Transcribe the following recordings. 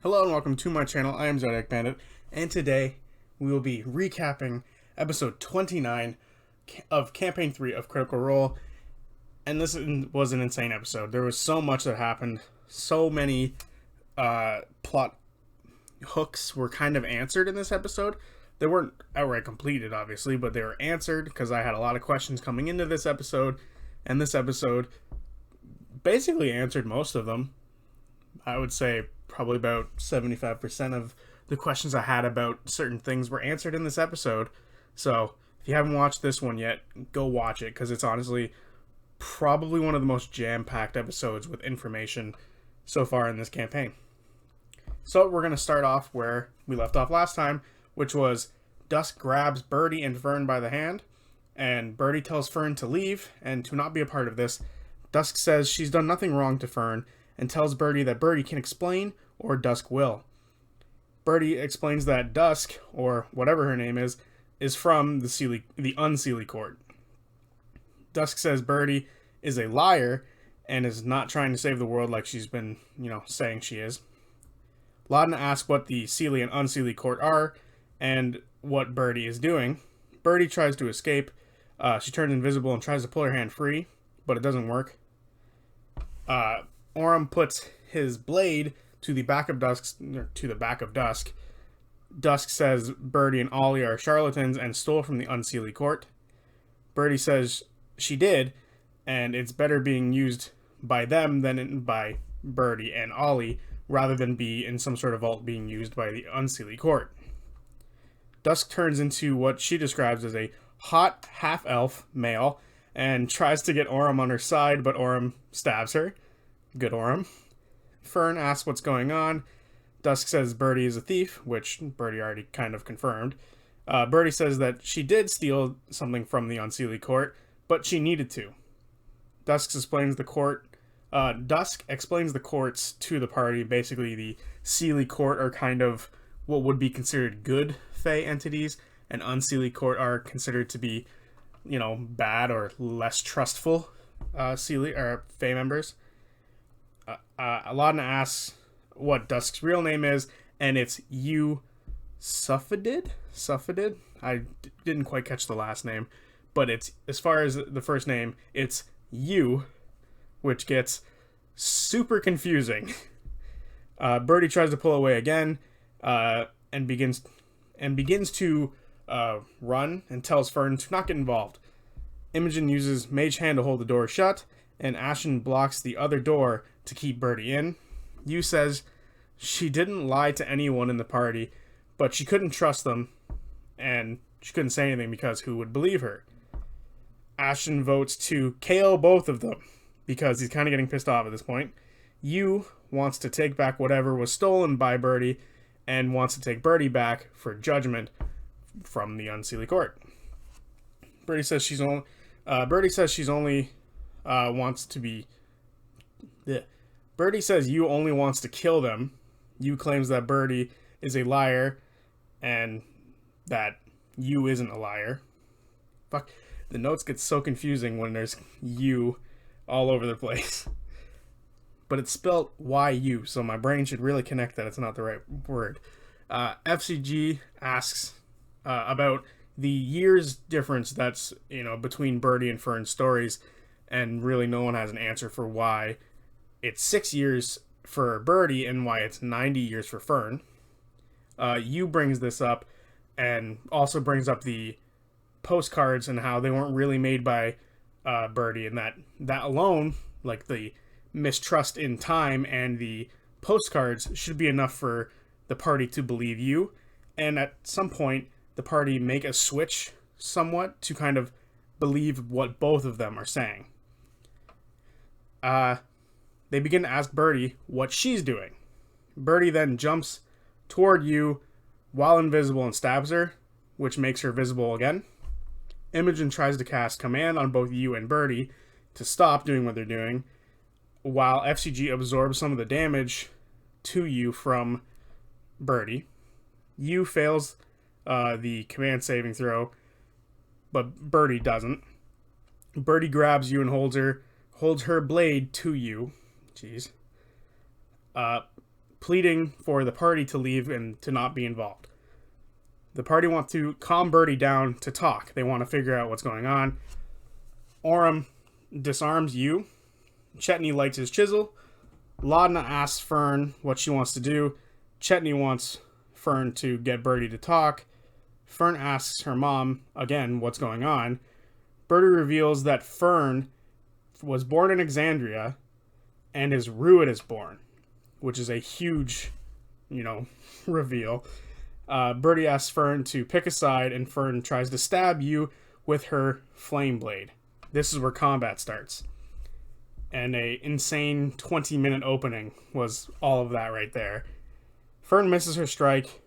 Hello and welcome to my channel. I am ZodiacBandit, and today we will be recapping episode 29 of Campaign 3 of Critical Role. And this was an insane episode. There was so much that happened. So many plot hooks were kind of answered in this episode. They weren't outright completed, obviously, but they were answered because I had a lot of questions coming into this episode. And this episode basically answered most of them. I would say probably about 75% of the questions I had about certain things were answered in this episode. So if you haven't watched this one yet, go watch it, because it's honestly probably one of the most jam-packed episodes with information so far in this campaign. So we're going to start off where we left off last time, which was Dusk grabs Birdie and Fern by the hand, and Birdie tells Fern to leave and to not be a part of this. Dusk says she's done nothing wrong to Fern and tells Birdie that Birdie can explain or Dusk will. Birdie explains that Dusk, or whatever her name is from the Unseelie Court. Dusk says Birdie is a liar and is not trying to save the world like she's been, saying she is. Laudna asks what the Seelie and Unseelie Court are and what Birdie is doing. Birdie tries to escape. She turns invisible and tries to pull her hand free, but it doesn't work. Orem puts his blade to the back of Dusk. Dusk says Birdie and Ollie are charlatans and stole from the Unseelie Court. Birdie says she did, and it's better being used by them than by Birdie and Ollie, rather than be in some sort of vault being used by the Unseelie Court. Dusk turns into what she describes as a hot half-elf male and tries to get Orem on her side, but Orem stabs her. Good Orem. Fern asks what's going on. Dusk says Birdie is a thief, which Birdie already kind of confirmed. Birdie says that she did steal something from the Unseelie Court, but she needed to. Dusk explains the courts to the party. Basically, the Seelie Court are kind of what would be considered good Fae entities, and Unseelie Court are considered to be, bad or less trustful Seelie or Fae members. Laudna asks what Dusk's real name is, and it's Suffadid? I didn't quite catch the last name, but it's, as far as the first name, it's U, which gets super confusing. Birdie tries to pull away again, and begins to run and tells Fern to not get involved. Imogen uses Mage Hand to hold the door shut, and Ashen blocks the other door to keep Birdie in. Yu says she didn't lie to anyone in the party, but she couldn't trust them, and she couldn't say anything because who would believe her? Ashen votes to KO both of them because he's kind of getting pissed off at this point. Yu wants to take back whatever was stolen by Birdie and wants to take Birdie back for judgment from the Unseelie Court. Birdie says she's only wants to be. Birdie says Yu only wants to kill them. Yu claims that Birdie is a liar and that Yu isn't a liar. Fuck, the notes get so confusing when there's Yu all over the place. But it's spelled Y-U, so my brain should really connect that it's not the right word. FCG asks about the years difference that's, between Birdie and Fern's stories, and really no one has an answer for why it's 6 years for Birdie and why it's 90 years for Fern. Yu brings this up and also brings up the postcards and how they weren't really made by Birdie, and that alone, like the mistrust in time and the postcards, should be enough for the party to believe Yu. And at some point, the party make a switch somewhat to kind of believe what both of them are saying. They begin to ask Birdie what she's doing. Birdie then jumps toward Yu while invisible and stabs her, which makes her visible again. Imogen tries to cast command on both Yu and Birdie to stop doing what they're doing, while FCG absorbs some of the damage to Yu from Birdie. Yu fails the command saving throw, but Birdie doesn't. Birdie grabs Yu and holds her blade to Yu. Jeez. pleading for the party to leave and to not be involved. The party want to calm Birdie down to talk. They want to figure out what's going on. Orem disarms you. Chetney lights his chisel. Laudna asks Fern what she wants to do. Chetney wants Fern to get Birdie to talk. Fern asks her mom, again, what's going on. Birdie reveals that Fern was born in Exandria and is Ruid is born, which is a huge, reveal. Birdie asks Fern to pick a side, and Fern tries to stab you with her flame blade. This is where combat starts. And a insane 20-minute opening was all of that right there. Fern misses her strike,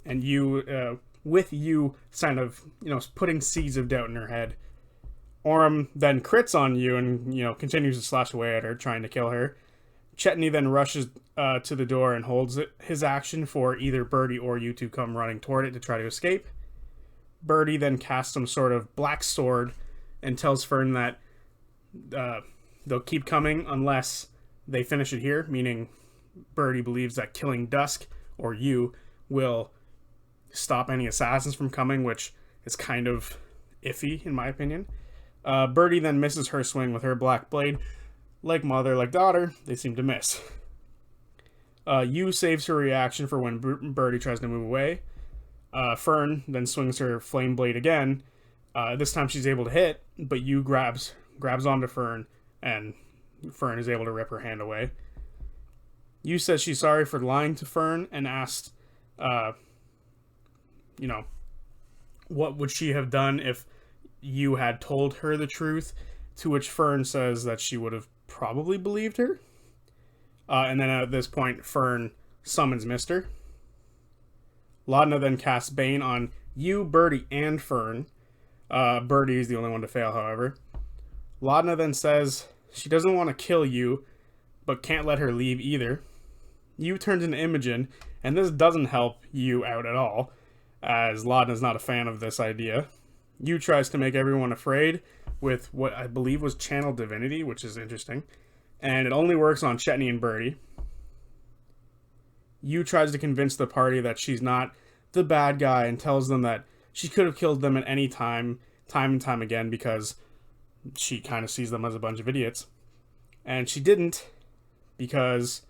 and you, with you, kind of, putting seeds of doubt in her head. Orem then crits on you and, continues to slash away at her, trying to kill her. Chetney then rushes to the door and holds his action for either Birdie or you to come running toward it to try to escape. Birdie then casts some sort of black sword and tells Fern that they'll keep coming unless they finish it here, meaning Birdie believes that killing Dusk or you will stop any assassins from coming, which is kind of iffy in my opinion. Birdie then misses her swing with her black blade. Like mother, like daughter, they seem to miss. You saves her reaction for when Birdie tries to move away. Fern then swings her flame blade again. This time she's able to hit, but you grabs onto Fern, and Fern is able to rip her hand away. You says she's sorry for lying to Fern and asked, what would she have done if you had told her the truth, to which Fern says that she would have probably believed her. And then at this point, Fern summons Mister. Laudna then casts Bane on you, Birdie, and Fern. Birdie is the only one to fail, however. Laudna then says she doesn't want to kill you, but can't let her leave either. You turns into Imogen, and this doesn't help you out at all, as Laudna's not a fan of this idea. You tries to make everyone afraid with what I believe was channel divinity, which is interesting. And it only works on Chetney and Birdie. You tries to convince the party that she's not the bad guy and tells them that she could have killed them at any time and time again, because she kind of sees them as a bunch of idiots. And she didn't, because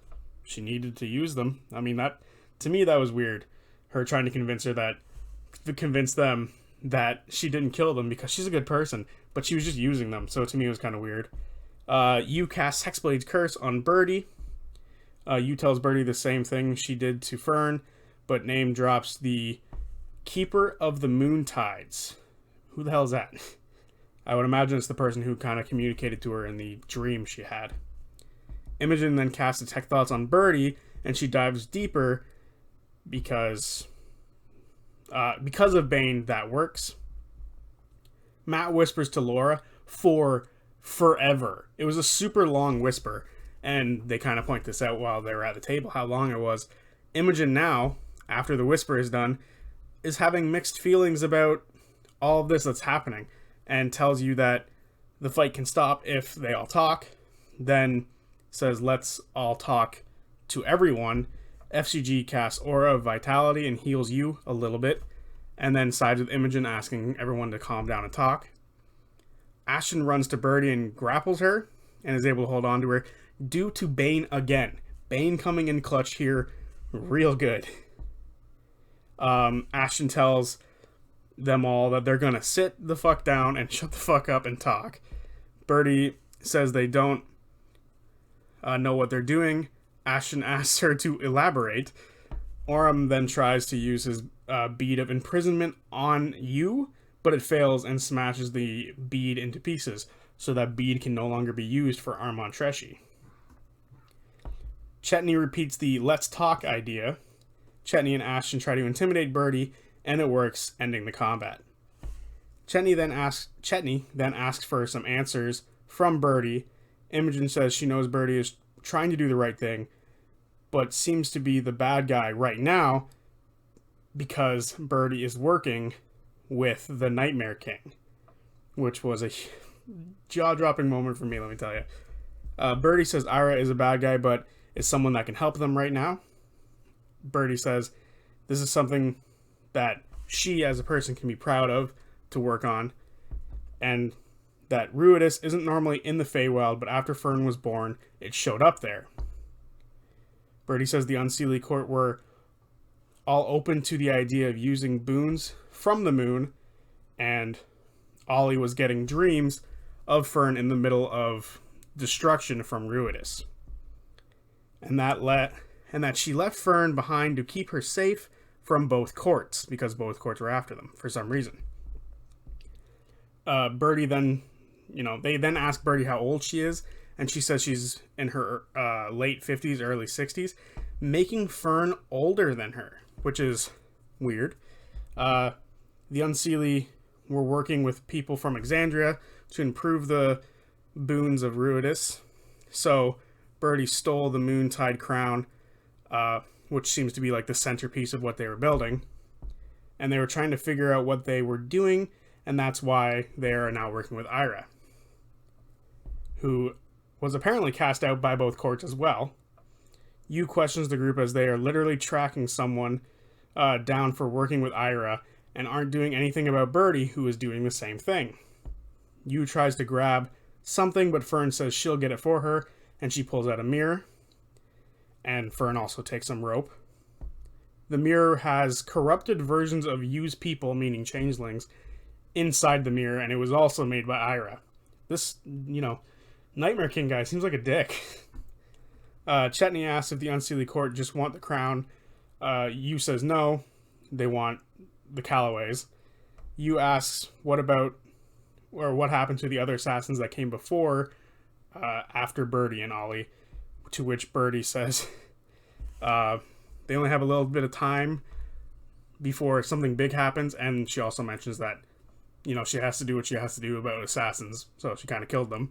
she needed to use them. I mean, that, to me, that was weird. Her trying to convince them that she didn't kill them because she's a good person, but she was just using them. So to me, it was kind of weird. You cast Hexblade's Curse on Birdie. You tells Birdie the same thing she did to Fern, but name drops the Keeper of the Moon Tides. Who the hell is that? I would imagine it's the person who kind of communicated to her in the dream she had. Imogen then casts Detect Thoughts on Birdie, and she dives deeper because of Bane, that works. Matt whispers to Laura for forever. It was a super long whisper, and they kind of point this out while they were at the table, how long it was. Imogen now, after the whisper is done, is having mixed feelings about all of this that's happening, and tells you that the fight can stop if they all talk. Then says, let's all talk to everyone. FCG casts Aura of Vitality and heals you a little bit, and then sides with Imogen, asking everyone to calm down and talk. Ashton runs to Birdie and grapples her, and is able to hold on to her, due to Bane again. Bane coming in clutch here, real good. Ashton tells them all that they're gonna sit the fuck down and shut the fuck up and talk. Birdie says they don't know what they're doing. Ashton asks her to elaborate. Orem then tries to use his bead of imprisonment on you, but it fails and smashes the bead into pieces, so that bead can no longer be used for Armand Treshy. Chetney repeats the let's talk idea. Chetney and Ashton try to intimidate Birdie, and it works, ending the combat. Chetney then asks for some answers from Birdie. Imogen says she knows Birdie is trying to do the right thing, but seems to be the bad guy right now because Birdie is working with the Nightmare King, which was a jaw-dropping moment for me, let me tell you. Birdie says Ira is a bad guy, but is someone that can help them right now. Birdie says this is something that she as a person can be proud of to work on, and that Ruidus isn't normally in the Feywild, but after Fern was born, it showed up there. Birdie says the Unseelie Court were all open to the idea of using boons from the moon, and Ollie was getting dreams of Fern in the middle of destruction from Ruidus. And that she left Fern behind to keep her safe from both courts, because both courts were after them for some reason. Birdie then, they then ask Birdie how old she is, and she says she's in her late 50s, early 60s, making Fern older than her, which is weird. The Unseelie were working with people from Exandria to improve the boons of Ruidus, so Birdie stole the Moontide crown, which seems to be like the centerpiece of what they were building, and they were trying to figure out what they were doing, and that's why they are now working with Ira, who was apparently cast out by both courts as well. Yu questions the group as they are literally tracking someone down for working with Ira and aren't doing anything about Birdie, who is doing the same thing. Yu tries to grab something, but Fern says she'll get it for her, and she pulls out a mirror, and Fern also takes some rope. The mirror has corrupted versions of Yu's people, meaning changelings, inside the mirror, and it was also made by Ira. This, Nightmare King guy seems like a dick. Chetney asks if the Unseelie Court just want the crown. Yu says no, they want the Callaways. Yu asks what happened to the other assassins that came before, after Birdie and Ollie, to which Birdie says they only have a little bit of time before something big happens, and she also mentions that, she has to do what she has to do about assassins, so she kind of killed them.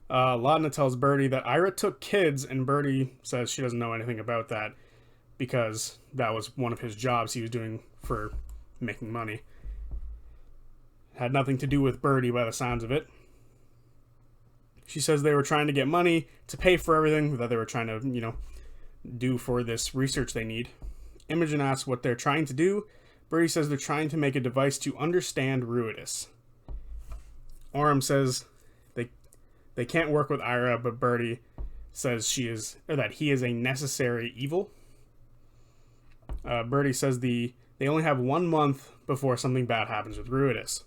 Laudna tells Birdie that Ira took kids, and Birdie says she doesn't know anything about that because that was one of his jobs he was doing for making money. Had nothing to do with Birdie by the sounds of it. She says they were trying to get money to pay for everything that they were trying to, do for this research they need. Imogen asks what they're trying to do. Birdie says they're trying to make a device to understand Ruidus. Orem says they can't work with Ira, but Birdie says that he is a necessary evil. Birdie says they only have 1 month before something bad happens with Ruidus.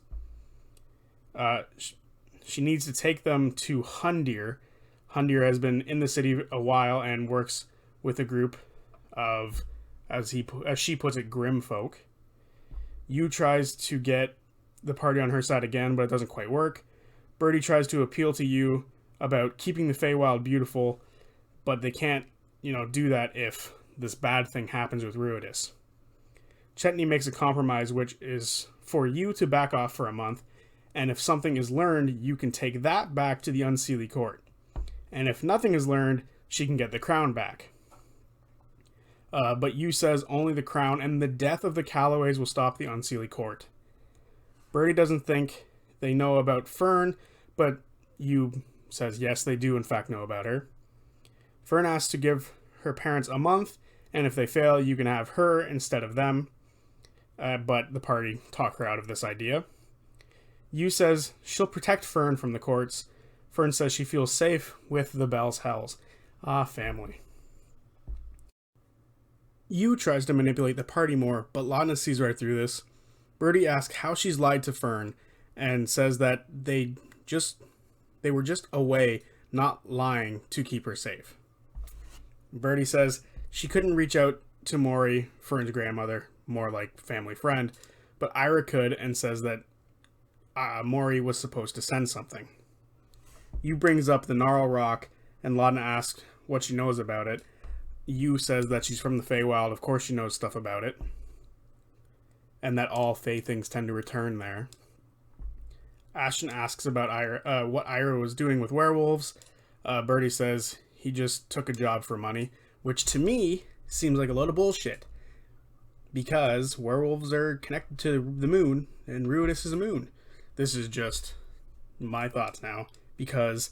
She needs to take them to Hundir. Hundir has been in the city a while and works with a group of, as she puts it, grim folk. Yu tries to get the party on her side again, but it doesn't quite work. Birdie tries to appeal to Yu about keeping the Feywild beautiful, but they can't, do that if this bad thing happens with Ruidus. Chetney makes a compromise, which is for Yu to back off for a month, and if something is learned, you can take that back to the Unseelie Court. And if nothing is learned, she can get the crown back. But Yu says only the crown and the death of the Callaways will stop the Unseelie Court. Birdie doesn't think they know about Fern, but Yu says yes, they do in fact know about her. Fern asks to give her parents a month, and if they fail, you can have her instead of them. But the party talk her out of this idea. Yu says she'll protect Fern from the courts. Fern says she feels safe with the Bell's Hells. Ah, family. Yu tries to manipulate the party more, but Laudna sees right through this. Birdie asks how she's lied to Fern, and says that they were just away, not lying to keep her safe. Birdie says she couldn't reach out to Mori, Fern's grandmother, more like family friend, but Ira could, and says that Mori was supposed to send something. Yu brings up the Gnarl Rock, and Laudna asks what she knows about it. Yu says that she's from the Feywild, of course she knows stuff about it, and that all Fey things tend to return there. Ashton asks about Ira, what Ira was doing with werewolves. Birdie says he just took a job for money, which to me seems like a load of bullshit, because werewolves are connected to the moon, and Ruidus is a moon. This is just my thoughts now, because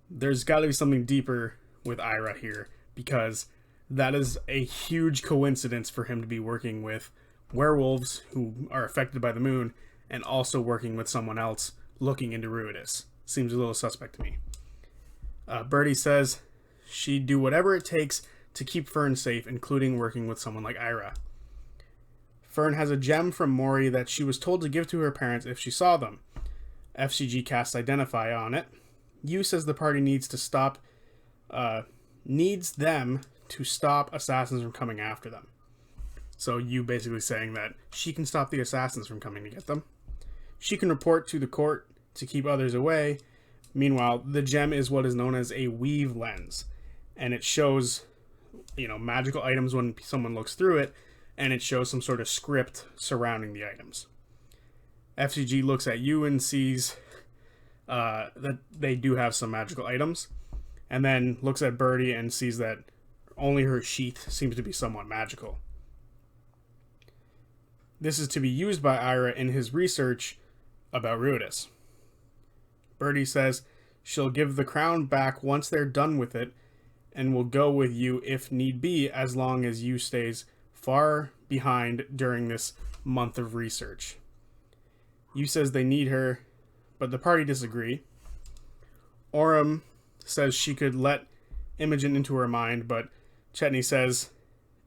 there's got to be something deeper with Ira here, because That is a huge coincidence for him to be working with werewolves who are affected by the moon and also working with someone else looking into Ruidus. Seems a little suspect to me. Birdie says she'd do whatever it takes to keep Fern safe, including working with someone like Ira. Fern has a gem from Mori that she was told to give to her parents if she saw them. FCG casts Identify on it. Yu says the party needs them to stop assassins from coming after them. So Yu basically saying that she can stop the assassins from coming to get them. She can report to the court to keep others away. Meanwhile, the gem is what is known as a weave lens, and it shows, magical items when someone looks through it, and it shows some sort of script surrounding the items. FCG looks at Yu and sees that they do have some magical items, and then looks at Birdie and sees that only her sheath seems to be somewhat magical. This is to be used by Ira in his research about Ruidus. Birdie says she'll give the crown back once they're done with it, and will go with Yu if need be, as long as Yu stays far behind during this month of research. Yu says they need her, but the party disagree. Aurum says she could let Imogen into her mind, but Chetney says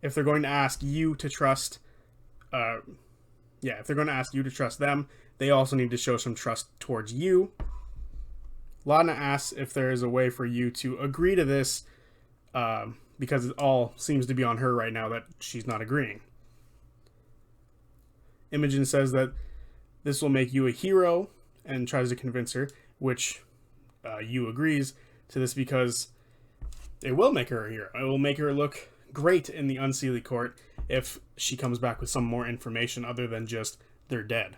if they're going to ask you to trust, if they're going to ask you to trust them, they also need to show some trust towards you. Laudna asks if there is a way for you to agree to this, because it all seems to be on her right now that she's not agreeing. Imogen says that this will make you a hero and tries to convince her, which Yu agrees to this because it will make her a hero. It will make her look great in the Unseelie court if she comes back with some more information other than just they're dead.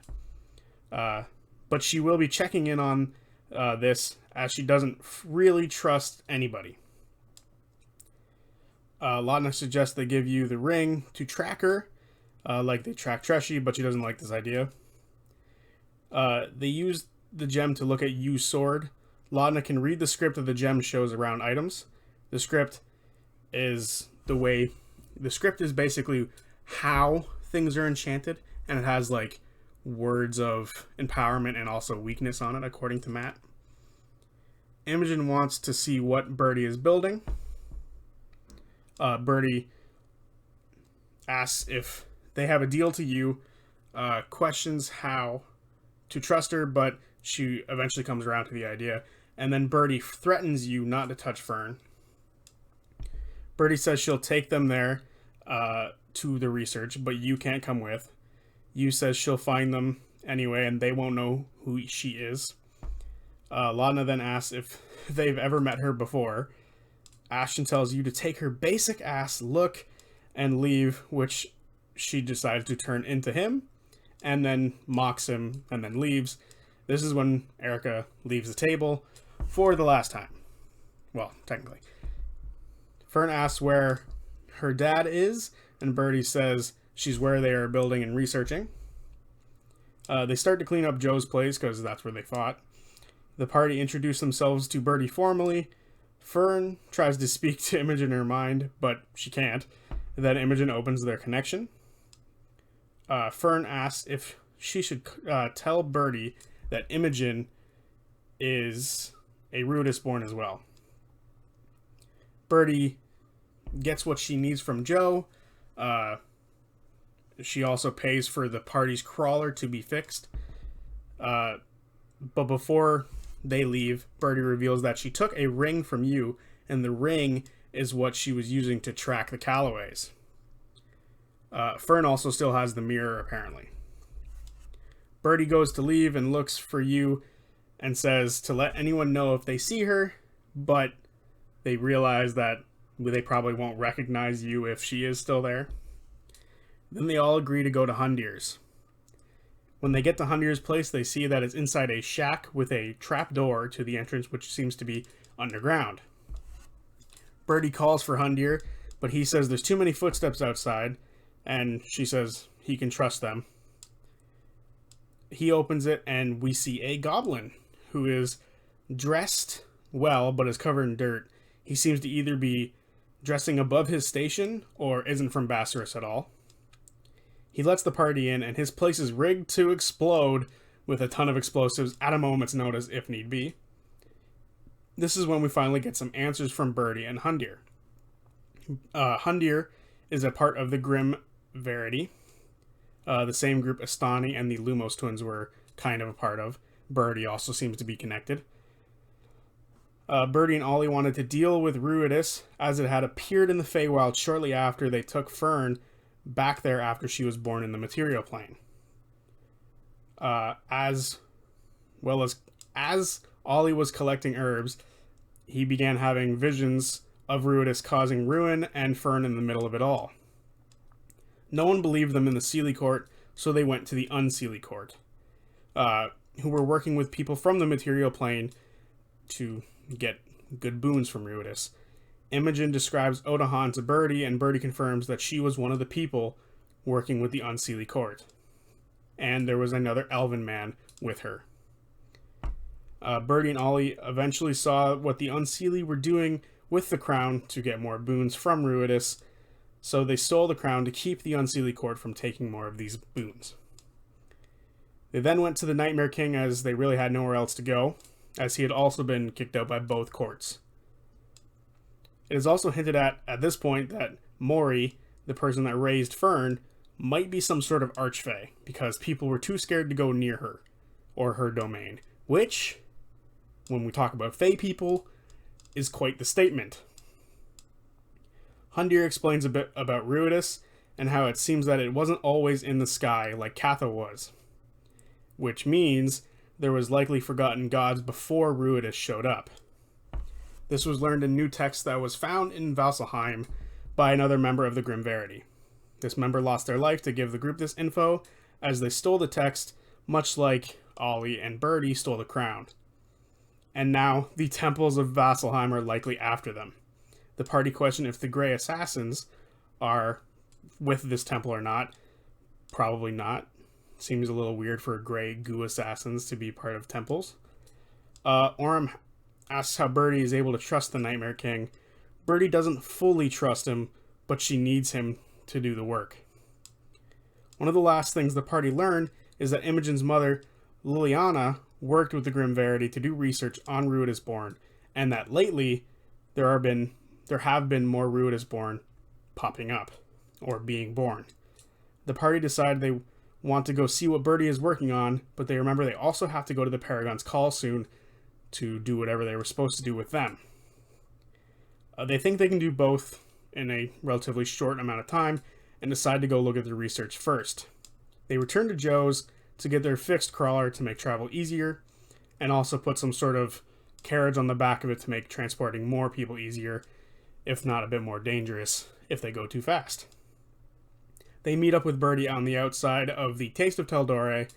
But she will be checking in on this, as she doesn't really trust anybody. Laudna suggests they give you the ring to track her, like they track Treshy, but she doesn't like this idea. They use the gem to look at Yu's sword. Laudna can read the script that the gem shows around items. The script is basically how things are enchanted, and it has like words of empowerment and also weakness on it, according to Matt. Imogen wants to see what Birdie is building. Birdie asks if they have a deal to you, questions how to trust her, but she eventually comes around to the idea. And then Birdie threatens you not to touch Fern. Birdie says she'll take them there to the research, but you can't come with. Yu says she'll find them anyway, and they won't know who she is. Laudna then asks if they've ever met her before. Ashton tells you to take her basic ass look and leave, which she decides to turn into him, and then mocks him, and then leaves. This is when Erica leaves the table for the last time. Well, technically. Fern asks where her dad is, and Birdie says she's where they are building and researching. They start to clean up Joe's place, because that's where they fought. The party introduce themselves to Birdie formally. Fern tries to speak to Imogen in her mind, but she can't. Then Imogen opens their connection. Fern asks if she should tell Birdie that Imogen is a Ruidus born as well. Birdie gets what she needs from Joe. She also pays for the party's crawler to be fixed. But before they leave, Birdie reveals that she took a ring from you, and the ring is what she was using to track the Callaways. Fern also still has the mirror, apparently. Birdie goes to leave and looks for you and says to let anyone know if they see her, but they realize that they probably won't recognize you if she is still there. Then they all agree to go to Hundir's. When they get to Hundir's place, they see that it's inside a shack with a trap door to the entrance, which seems to be underground. Birdie calls for Hundir, but he says there's too many footsteps outside, and she says he can trust them. He opens it, and we see a goblin who is dressed well, but is covered in dirt. He seems to either be dressing above his station or isn't from Bassaris at all. He lets the party in, and his place is rigged to explode with a ton of explosives at a moment's notice if need be. This is when we finally get some answers from Birdie and Hundir. Hundir is a part of the Grim Verity, the same group Astani and the Lumos twins were kind of a part of. Birdie also seems to be connected. Birdie and Ollie wanted to deal with Ruidus, as it had appeared in the Feywild shortly after they took Fern back there after she was born in the material plane. As Ollie was collecting herbs, he began having visions of Ruidus causing ruin and Fern in the middle of it all. No one believed them in the Seelie Court, so they went to the Unseelie Court, who were working with people from the material plane to get good boons from Ruidus. Imogen describes Odahan to Birdie, and Birdie confirms that she was one of the people working with the Unseelie Court. And there was another elven man with her. Birdie and Ollie eventually saw what the Unseelie were doing with the crown to get more boons from Ruidus, so they stole the crown to keep the Unseelie Court from taking more of these boons. They then went to the Nightmare King, as they really had nowhere else to go, as he had also been kicked out by both courts. It is also hinted at this point that Mori, the person that raised Fern, might be some sort of archfey, because people were too scared to go near her, or her domain, which, when we talk about fey people, is quite the statement. Hundir explains a bit about Ruidus, and how it seems that it wasn't always in the sky like Katha was, which means there was likely forgotten gods before Ruidus showed up. This was learned in new text that was found in Vasselheim by another member of the Grim Verity. This member lost their life to give the group this info, as they stole the text, much like Ollie and Birdie stole the crown. And now the temples of Vasselheim are likely after them. The party question if the Grey Assassins are with this temple or not. Probably not. Seems a little weird for Grey Goo Assassins to be part of temples. Orem asks how Birdie is able to trust the Nightmare King. Birdie doesn't fully trust him, but she needs him to do the work. One of the last things the party learned is that Imogen's mother, Liliana, worked with the Grim Verity to do research on Ruidusborn, and that lately there have been more Ruidusborn popping up, or being born. The party decided they want to go see what Birdie is working on, but they remember they also have to go to the Paragon's Call soon to do whatever they were supposed to do with them. They think they can do both in a relatively short amount of time, and decide to go look at the research first. They return to Joe's to get their fixed crawler to make travel easier, and also put some sort of carriage on the back of it to make transporting more people easier, if not a bit more dangerous if they go too fast. They meet up with Birdie on the outside of the Taste of Teldore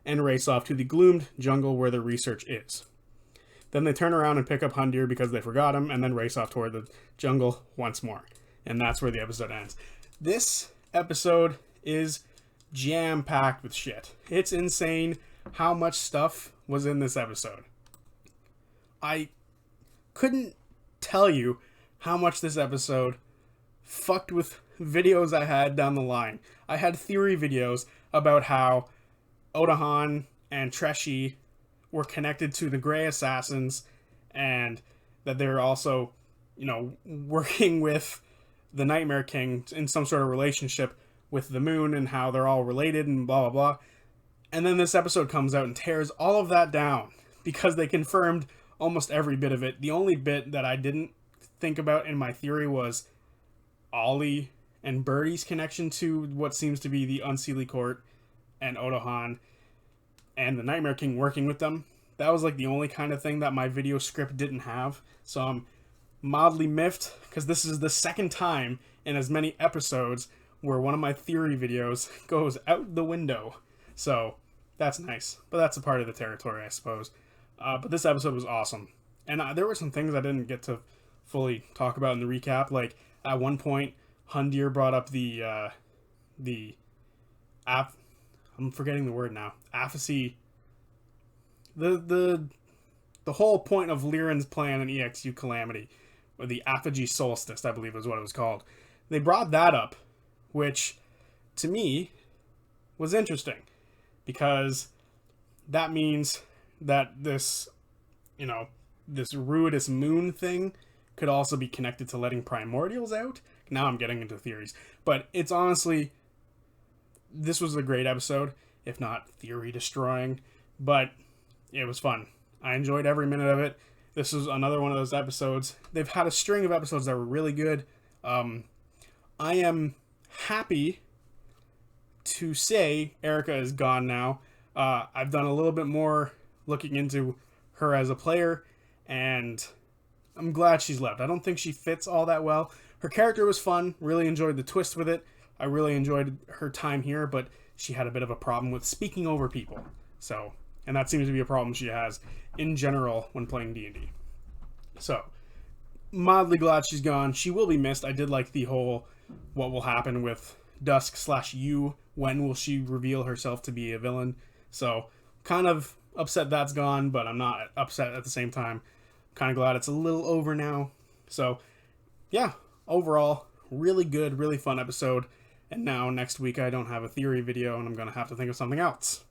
and race off to the gloomed jungle where the research is. Then they turn around and pick up Hundir because they forgot him, and then race off toward the jungle once more. And that's where the episode ends. This episode is jam-packed with shit. It's insane how much stuff was in this episode. I couldn't tell you how much this episode fucked with videos I had down the line. I had theory videos about how Odahan and Treshi were connected to the Grey Assassins, and that they're also, working with the Nightmare King in some sort of relationship with the moon, and how they're all related and blah blah blah. And then this episode comes out and tears all of that down, because they confirmed almost every bit of it. The only bit that I didn't think about in my theory was Ollie and Birdie's connection to what seems to be the Unseelie Court and Odahan and the Nightmare King working with them. That was like the only kind of thing that my video script didn't have. So I'm mildly miffed, because this is the second time in as many episodes where one of my theory videos goes out the window. So that's nice. But that's a part of the territory, I suppose. But this episode was awesome. And there were some things I didn't get to fully talk about in the recap. Like, at one point, Hundir brought up I'm forgetting the word now. Apathy. The whole point of Liren's plan in EXU Calamity or the apogee solstice, I believe is what it was called. They brought that up, which to me was interesting because that means that this, this Ruidus moon thing could also be connected to letting primordials out. Now I'm getting into theories, but it's honestly, this was a great episode, if not theory destroying, but it was fun. I enjoyed every minute of it. This was another one of those episodes. They've had a string of episodes that were really good. I am happy to say Erica is gone now. I've done a little bit more looking into her as a player, and I'm glad she's left. I don't think she fits all that well. Her character was fun. Really enjoyed the twist with it. I really enjoyed her time here, but she had a bit of a problem with speaking over people. So, and that seems to be a problem she has in general when playing D&D. So, mildly glad she's gone. She will be missed. I did like the whole what will happen with Dusk/you. When will she reveal herself to be a villain? So, kind of upset that's gone, but I'm not upset at the same time. Kind of glad it's a little over now. So, yeah, overall, really good, really fun episode. And now, next week, I don't have a theory video, and I'm going to have to think of something else.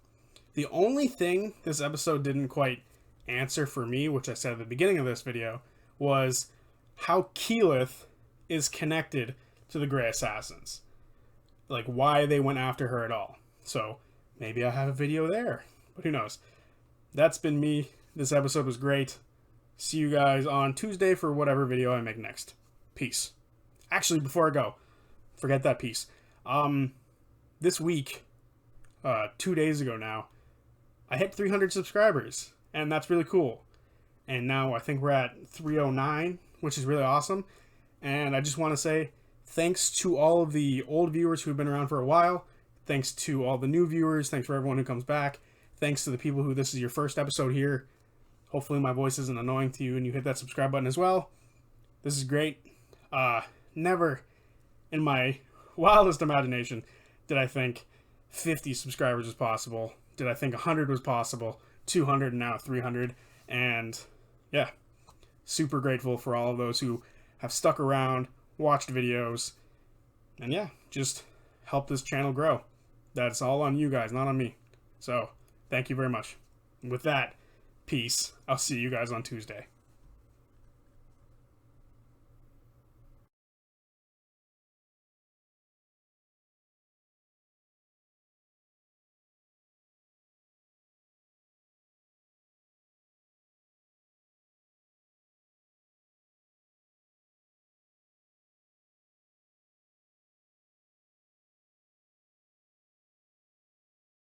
The only thing this episode didn't quite answer for me, which I said at the beginning of this video, was how Keyleth is connected to the Grey Assassins. Like, why they went after her at all. So, maybe I have a video there. But who knows. That's been me. This episode was great. See you guys on Tuesday for whatever video I make next. Peace. Actually, before I go, forget that piece. This week, 2 days ago now, I hit 300 subscribers, and that's really cool. And now I think we're at 309, which is really awesome. And I just want to say thanks to all of the old viewers who've been around for a while. Thanks to all the new viewers. Thanks for everyone who comes back. Thanks to the people who this is your first episode here. Hopefully my voice isn't annoying to you and you hit that subscribe button as well. This is great. Never in my wildest imagination did I think 50 subscribers was possible. Did I think 100 was possible? 200 and now 300. And yeah, super grateful for all of those who have stuck around, watched videos, and yeah, just help this channel grow. That's all on you guys, not on me. So, thank you very much. With that, peace. I'll see you guys on Tuesday.